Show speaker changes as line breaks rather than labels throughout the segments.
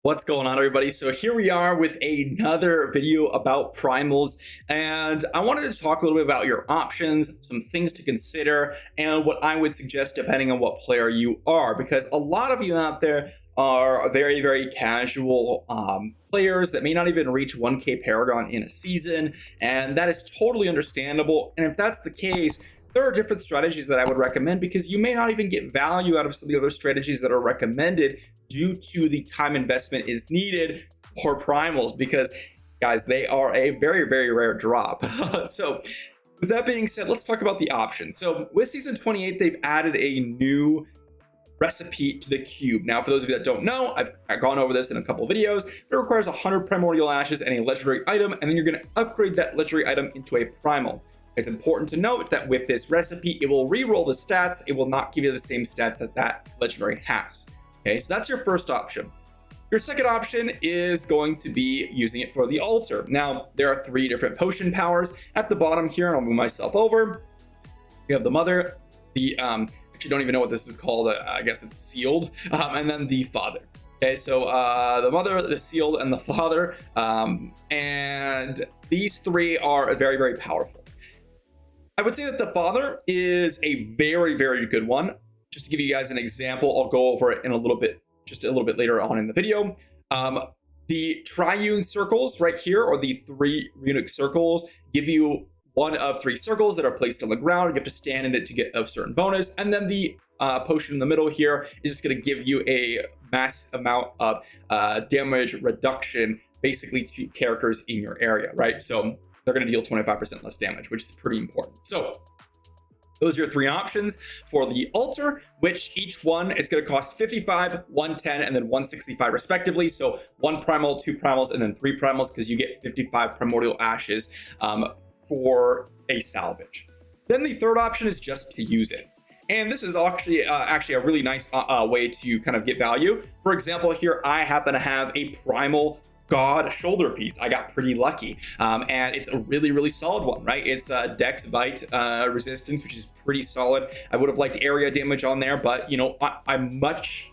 What's going on, everybody? So here we are with another video about primals, and I wanted to talk a little bit about your options, some things to consider, and what I would suggest depending on what player you are, because a lot of you out there are very casual players that may not even reach 1k Paragon in a season, and that is totally understandable. And if that's the case, there are different strategies that I would recommend, because you may not even get value out of some of the other strategies that are recommended due to the time investment is needed for primals, because guys, they are a very rare drop. So with that being said, let's talk about the options. So with season 28, they've added a new recipe to the cube. Now, for those of you that don't know, I've gone over this in a couple of videos, but it requires 100 primordial ashes and a legendary item, and then you're going to upgrade that legendary item into a primal. It's important to note that with this recipe, it will re-roll the stats. It will not give you the same stats that that legendary has. Okay, so that's your first option. Your second option is going to be using it for the altar. Now, there are 3 different potion powers at the bottom here, and I'll move myself over. You have the mother, the actually don't even know what this is called. I guess it's sealed, and then the father. Okay, so the mother, the sealed, and the father, and these 3 are very powerful. I would say that the father is a very good one. Just to give you guys an example, I'll go over it in just a little bit later on in the video. The triune circles right here, or the 3 runic circles, give you 1 of 3 circles that are placed on the ground. You have to stand in it to get a certain bonus. And then the potion in the middle here is just going to give you a mass amount of damage reduction, basically to characters in your area, right? So they're going to deal 25% less damage, which is pretty important. So those are your 3 options for the altar, which each one, it's going to cost 55, 110, and then 165 respectively. So 1 primal, 2 primals, and then 3 primals, because you get 55 primordial ashes for a salvage. Then the third option is just to use it. And this is actually a really nice way to kind of get value. For example, here I happen to have a primal God shoulder piece. I got pretty lucky, and it's a really solid one, right? It's Dex Vite resistance, which is pretty solid. I would have liked area damage on there, but you know, I much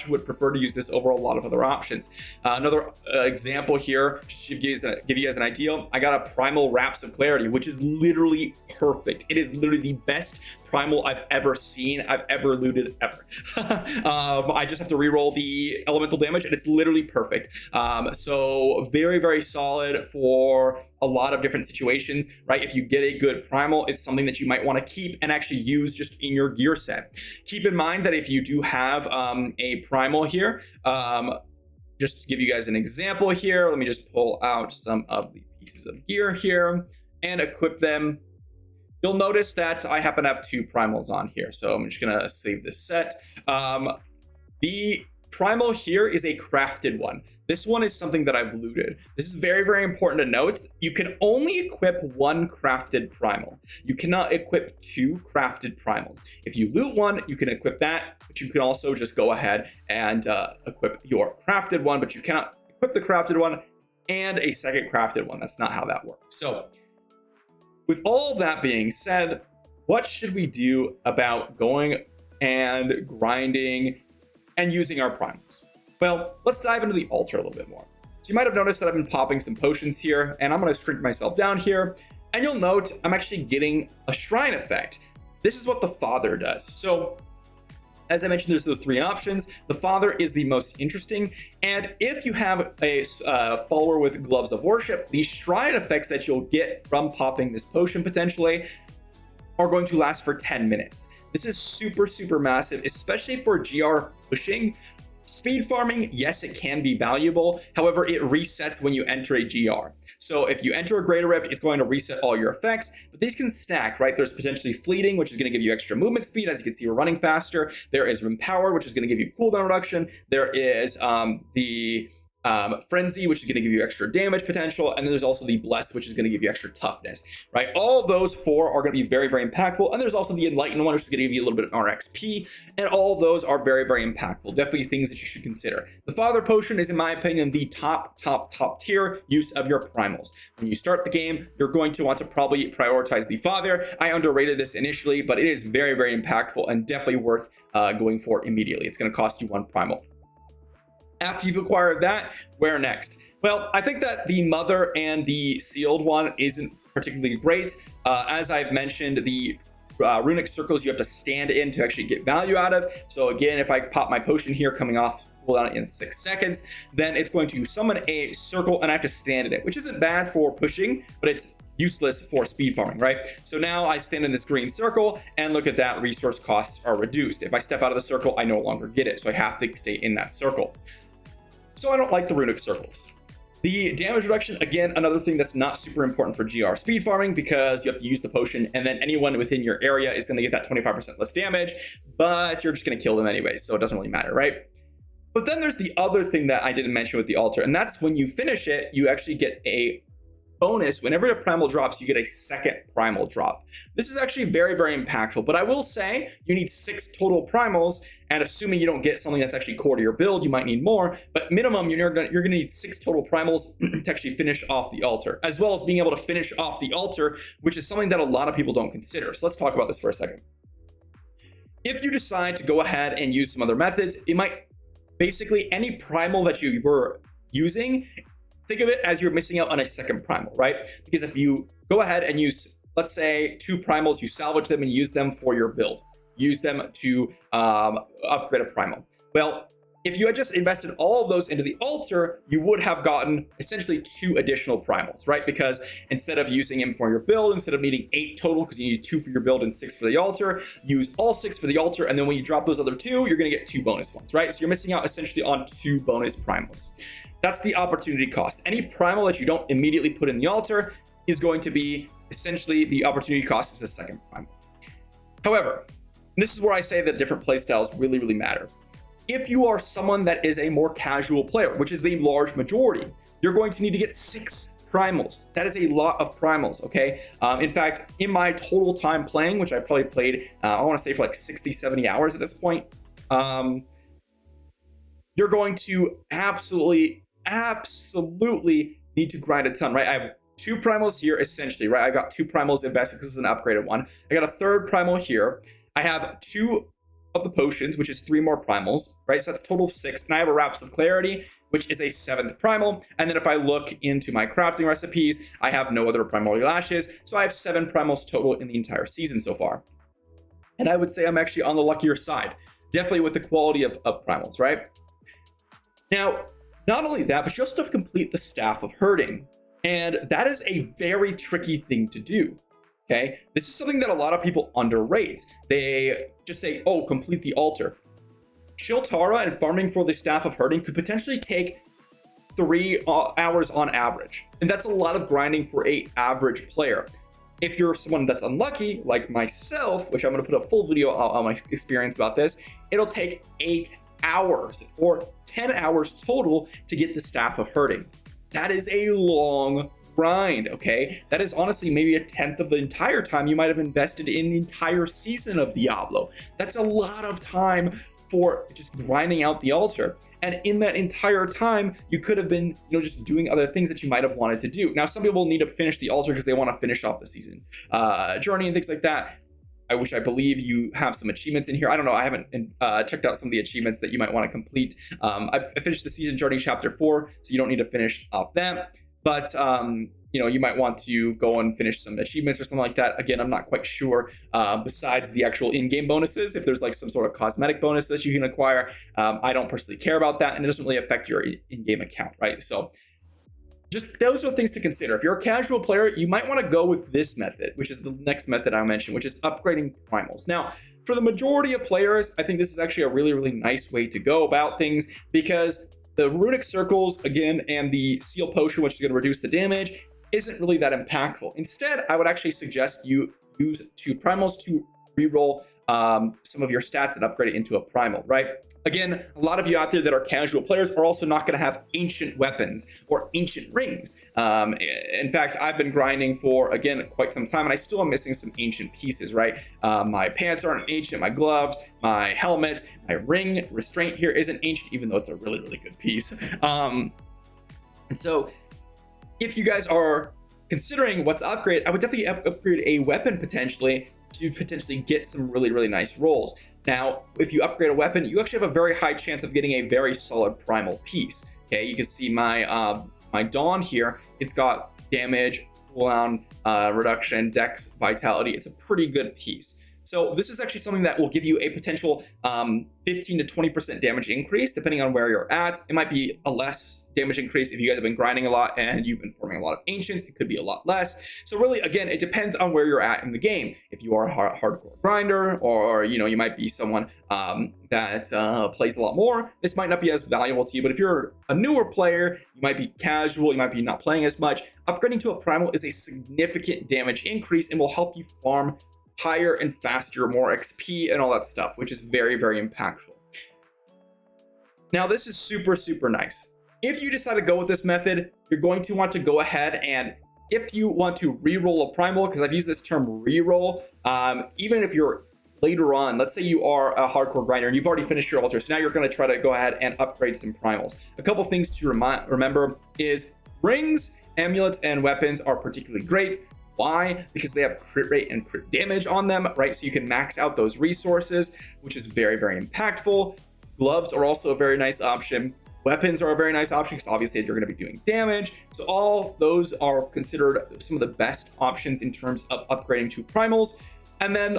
would prefer to use this over a lot of other options. Another example here, just to give you guys an idea, I got a primal Wraps of Clarity, which is literally perfect. It is literally the best primal I've ever seen, I've ever looted ever. I just have to reroll the elemental damage, and it's literally perfect. So very solid for a lot of different situations, right? If you get a good primal, it's something that you might want to keep and actually use just in your gear set. Keep in mind that if you do have a primal here, just to give you guys an example here, let me just pull out some of the pieces of gear here and equip them. You'll notice that I happen to have 2 primals on here, so I'm just gonna save this set. The primal here is a crafted one. This one is something that I've looted. This is very important to note. You can only equip 1 crafted primal. You cannot equip 2 crafted primals. If you loot one, you can equip that, but you can also just go ahead and equip your crafted one, but you cannot equip the crafted one and a second crafted one. That's not how that works. So with all of that being said, what should we do about going and grinding and using our primals? Well, let's dive into the altar a little bit more. So you might have noticed that I've been popping some potions here, and I'm going to shrink myself down here, and you'll note I'm actually getting a shrine effect. This is what the father does. So as I mentioned, there's those 3 options. The father is the most interesting, and if you have a follower with gloves of worship, the shrine effects that you'll get from popping this potion potentially are going to last for 10 minutes. This is super massive, especially for GR pushing. Speed farming, yes, it can be valuable. However, it resets when you enter a GR. So if you enter a Greater Rift, it's going to reset all your effects, but these can stack, right? There's potentially Fleeting, which is going to give you extra movement speed. As you can see, we're running faster. There is Empower, which is going to give you cooldown reduction. There is the Frenzy, which is going to give you extra damage potential, and then there's also the Bless, which is going to give you extra toughness, right? All of those 4 are going to be very impactful, and there's also the Enlightened one, which is going to give you a little bit more XP, and all of those are very impactful. Definitely things that you should consider. The Father Potion is, in my opinion, the top tier use of your primals. When you start the game, you're going to want to probably prioritize the Father. I underrated this initially, but it is very impactful and definitely worth going for immediately. It's going to cost you 1 primal. After you've acquired that, where next? Well, I think that the mother and the sealed one isn't particularly great. As I've mentioned, the runic circles you have to stand in to actually get value out of. So again, if I pop my potion here coming off cooldown in 6 seconds, then it's going to summon a circle and I have to stand in it, which isn't bad for pushing, but it's useless for speed farming, right? So now I stand in this green circle and look at that, resource costs are reduced. If I step out of the circle, I no longer get it. So I have to stay in that circle. So I don't like the runic circles. The damage reduction, again, another thing that's not super important for GR speed farming because you have to use the potion and then anyone within your area is going to get that 25% less damage, but you're just going to kill them anyway, so it doesn't really matter, right? But then there's the other thing that I didn't mention with the altar, and that's when you finish it, you actually get a bonus. Whenever a primal drops, you get a second primal drop. This is actually very, very impactful, but I will say you need 6 total primals, and assuming you don't get something that's actually core to your build, you might need more, but minimum you're gonna need 6 total primals to actually finish off the altar, as well as being able to finish off the altar, which is something that a lot of people don't consider. So let's talk about this for a second. If you decide to go ahead and use some other methods, it might basically any primal that you were using, think of it as you're missing out on a second primal, right? Because if you go ahead and use, let's say 2 primals, you salvage them and use them for your build, use them to upgrade a primal. Well, if you had just invested all of those into the altar, you would have gotten essentially 2 additional primals, right? Because instead of using them for your build, instead of needing 8 total, because you need 2 for your build and 6 for the altar, use all 6 for the altar, and then when you drop those other 2, you're gonna get 2 bonus ones, right? So you're missing out essentially on 2 bonus primals. That's the opportunity cost. Any primal that you don't immediately put in the altar is going to be essentially the opportunity cost is a second primal. However, this is where I say that different playstyles really, really matter. If you are someone that is a more casual player, which is the large majority, you're going to need to get 6 primals. That is a lot of primals, okay? In fact, in my total time playing, which I probably played, I want to say for like 60, 70 hours at this point, you're going to absolutely need to grind a ton, right? I have 2 primals here essentially, right? I got 2 primals invested because this is an upgraded one. I got a 3rd primal here. I have 2 of the potions, which is 3 more primals, right? So that's a total of 6. And I have a Wraps of Clarity, which is a 7th primal. And then if I look into my crafting recipes, I have no other primordial lashes. So I have 7 primals total in the entire season so far. And I would say I'm actually on the luckier side, definitely with the quality of primals, right? Now, not only that, but you also have to complete the Staff of Herding. And that is a very tricky thing to do. Okay, this is something that a lot of people underrate. They just say, oh, complete the altar. Chiltara and farming for the Staff of Herding could potentially take 3 hours on average. And that's a lot of grinding for an average player. If you're someone that's unlucky, like myself, which I'm going to put a full video on my experience about this, it'll take 8 hours or 10 hours total to get the Staff of Herding. That is a long grind, okay? That is honestly maybe 1/10 of the entire time you might have invested in the entire season of Diablo. That's a lot of time for just grinding out the altar. And in that entire time, you could have been, just doing other things that you might have wanted to do. Now, some people need to finish the altar because they want to finish off the season journey and things like that. I believe you have some achievements in here. I don't know. I haven't checked out some of the achievements that you might want to complete. I finished the season journey chapter 4, so you don't need to finish off that. But, you might want to go and finish some achievements or something like that. Again, I'm not quite sure, besides the actual in-game bonuses, if there's like some sort of cosmetic bonus that you can acquire. I don't personally care about that, and it doesn't really affect your in-game account, right? So just those are things to consider. If you're a casual player, you might want to go with this method, which is the next method I mentioned, which is upgrading primals. Now, for the majority of players, I think this is actually a really, really nice way to go about things because the runic circles, again, and the seal potion, which is going to reduce the damage, isn't really that impactful. Instead, I would actually suggest you use 2 primals to reroll some of your stats and upgrade it into a primal, right? Again, a lot of you out there that are casual players are also not going to have ancient weapons or ancient rings. In fact, I've been grinding for, again, quite some time, and I still am missing some ancient pieces, right? My pants aren't ancient, my gloves, my helmet, my ring restraint here isn't ancient, even though it's a really, really good piece. And so if you guys are considering what to upgrade, I would definitely upgrade a weapon potentially to potentially get some really, really nice rolls. Now, if you upgrade a weapon, you actually have a very high chance of getting a very solid primal piece. Okay, you can see my my Dawn here. It's got damage, cooldown, reduction, dex, vitality. It's a pretty good piece. So this is actually something that will give you a potential 15 to 20% damage increase, depending on where you're at. It might be a less damage increase if you guys have been grinding a lot and you've been farming a lot of ancients. It could be a lot less. So really, again, it depends on where you're at in the game. If you are a hardcore grinder, or you might be someone that plays a lot more, this might not be as valuable to you. But if you're a newer player, you might be casual, you might be not playing as much, upgrading to a primal is a significant damage increase and will help you farm higher and faster, more XP and all that stuff, which is very, very impactful. Now, this is super, super nice. If you decide to go with this method, you're going to want to go ahead and if you want to re-roll a primal, because I've used this term re-roll, even if you're later on, let's say you are a hardcore grinder and you've already finished your altar, so now you're going to try to go ahead and upgrade some primals. A couple things to remember is rings, amulets, and weapons are particularly great. Why? Because they have crit rate and crit damage on them, right? So you can max out those resources, which is very, very impactful. Gloves are also a very nice option. Weapons are a very nice option because obviously you're going to be doing damage. So all those are considered some of the best options in terms of upgrading to primals. And then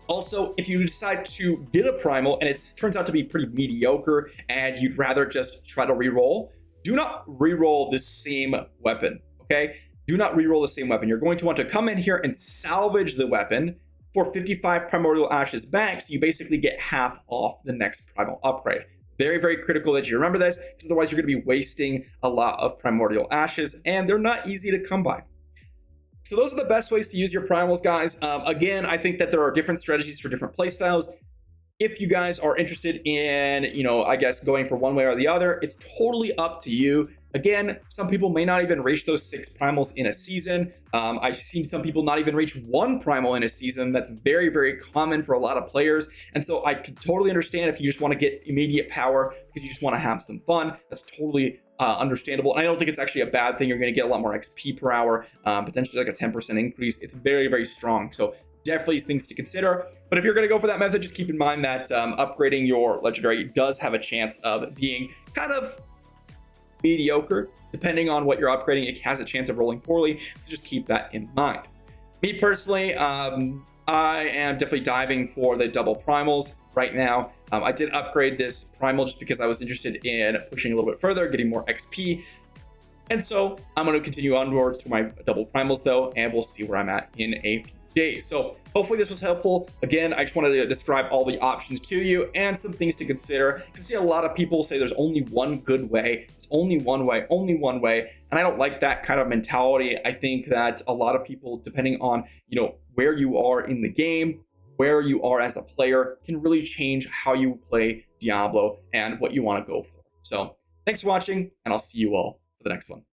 also, if you decide to get a primal and it turns out to be pretty mediocre and you'd rather just try to reroll, do not reroll the same weapon, okay? Do not reroll the same weapon. You're going to want to come in here and salvage the weapon for 55 primordial ashes back, so you basically get half off the next primal upgrade. Very, very critical that you remember this, because otherwise you're going to be wasting a lot of primordial ashes, and they're not easy to come by. So those are the best ways to use your primals, guys. Again, I think that there are different strategies for different playstyles. If you guys are interested in, I guess going for one way or the other, it's totally up to you. Again, some people may not even reach those 6 primals in a season. I've seen some people not even reach 1 primal in a season. That's very, very common for a lot of players. And so I could totally understand if you just want to get immediate power because you just want to have some fun. That's totally understandable. And I don't think it's actually a bad thing. You're going to get a lot more XP per hour, potentially like a 10% increase. It's very, very strong. So definitely things to consider. But if you're going to go for that method, just keep in mind that upgrading your legendary does have a chance of being kind of mediocre. Depending on what you're upgrading, it has a chance of rolling poorly. So just keep that in mind. Me personally, I am definitely diving for the double primals right now. I did upgrade this primal just because I was interested in pushing a little bit further, getting more XP. And so I'm going to continue onwards to my double primals though, and we'll see where I'm at in a few days. So hopefully this was helpful. Again, I just wanted to describe all the options to you and some things to consider. You can see a lot of people say there's only one good way. There's only one way, only one way. And I don't like that kind of mentality. I think that a lot of people, depending on, where you are in the game, where you are as a player, can really change how you play Diablo and what you want to go for. So thanks for watching, and I'll see you all for the next one.